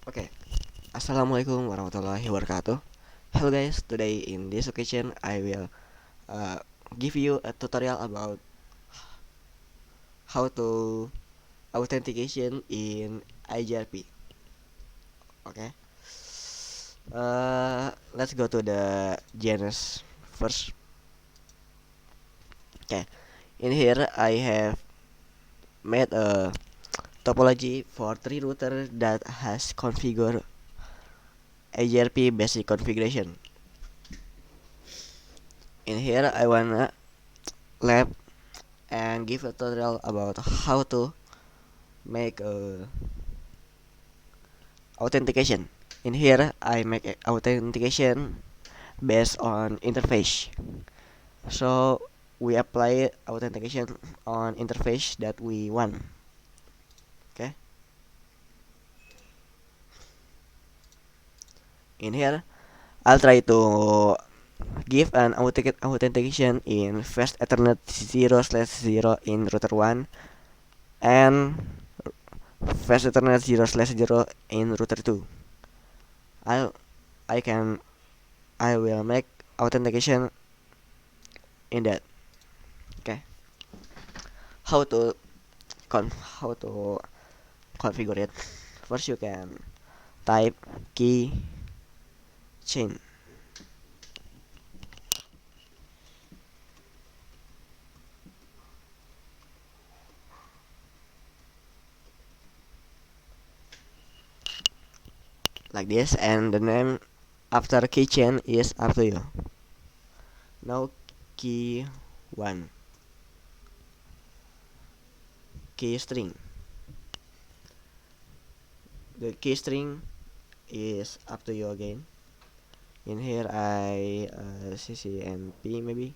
Okay. Assalamualaikum warahmatullahi wabarakatuh. Hello guys, today in this occasion I will uh, give you a tutorial about how to authentication in IGRP. Okay. Let's go to the GNS first. Okay. In here I have made a topology for three router that has configured IGRP basic configuration. In here I wanna lab and give a tutorial about how to make a authentication. In here I make a authentication based on interface. So we apply authentication on interface that we want. Okay. In here I'll try to give an authentication in fast ethernet 0/0 in router 1 and fast ethernet 0/0 in router 2. I'll I can I will make authentication in that. Okay. How to how to configure it? First you can type key chain like this, and the name after keychain is up to you. Now key 1, key string. The key string is up to you again. In here I CCNP maybe.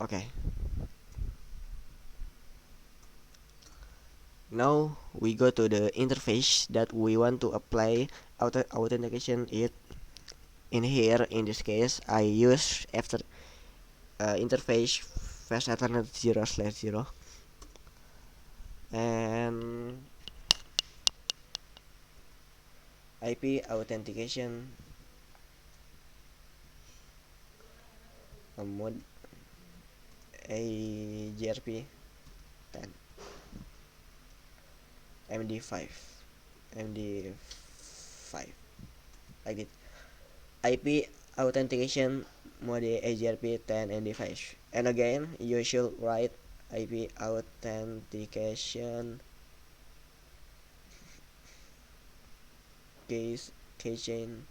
Okay. Now we go to the interface that we want to apply authentication it. In here, in this case, I use after interface fast ethernet 0/0 and IP authentication mode AGRP 10 MD5 MD5 like it. IP authentication mode AGRP 10 MD5, and again you should write IP authentication case keychain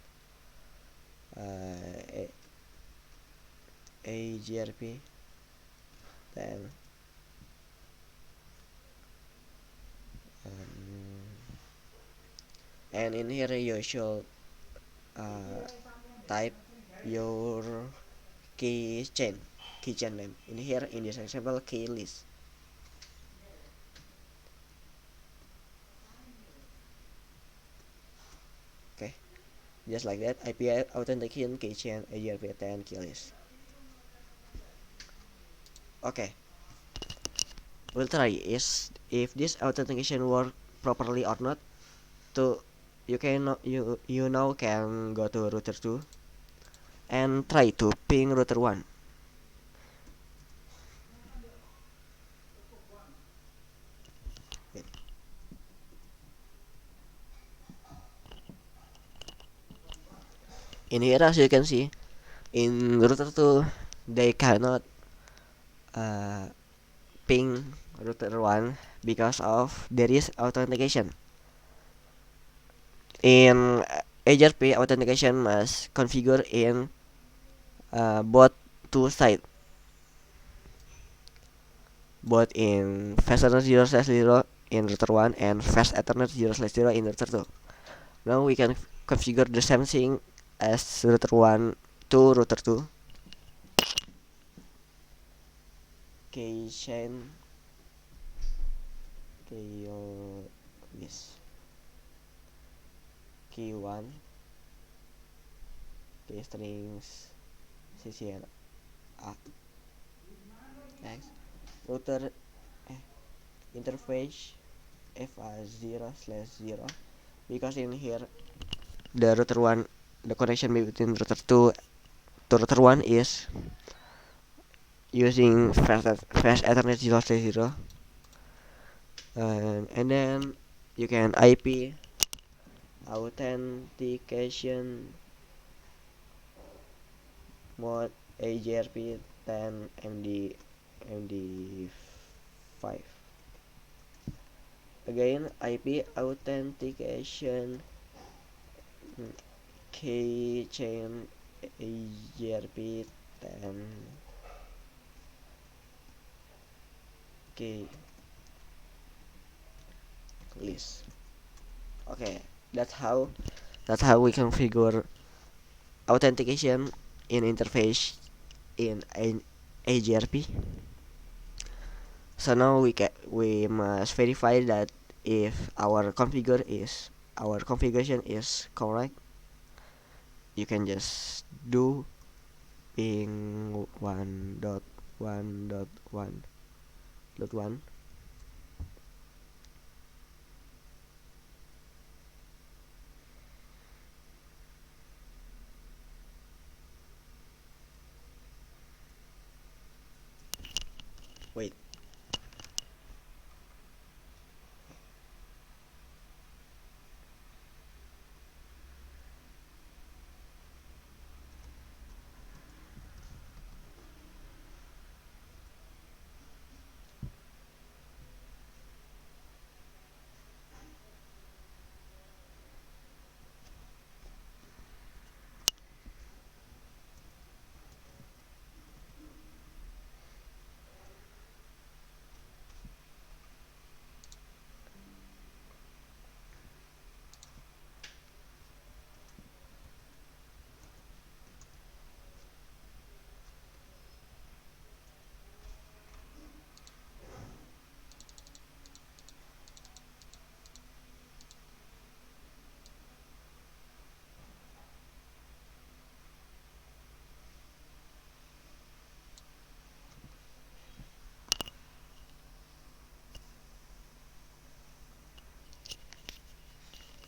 AGRP 10 um, and in here you should uh, type your keychain name. In here in this example, key list. Okay, just like that. IP authentication keychain AGRP10 key list. Okay, we'll try is if this authentication work properly or not. To you now can go to router 2 and try to ping router 1. In here as you can see, in router 2 they cannot uh, ping router 1 because of there is authentication. In HRP, authentication must configure in both two sides, both in fast ethernet 0/0 in router 1 and fast ethernet 0/0 in router 2. Now we can configure the same thing as router 1 to router 2. Keychain key yes key 1 key strings CCN A next router interface fa0/0 because in here the router 1, the connection between router 2 to router 1 is using fast Ethernet 0/0, and then you can IP authentication mode AGRP 10 MD5. Again, IP authentication keychain AGRP 10 key list. Okay, that's how we configure authentication in interface in AGRP. So now we must verify that if our configuration is correct. You can just do ping 1.1.1.1. Wait.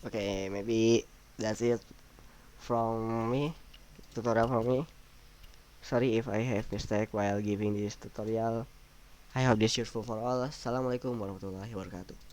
Okay, maybe that's it from me. Tutorial from me. Sorry if I have mistake while giving this tutorial. I hope this useful for all. Assalamualaikum warahmatullahi wabarakatuh.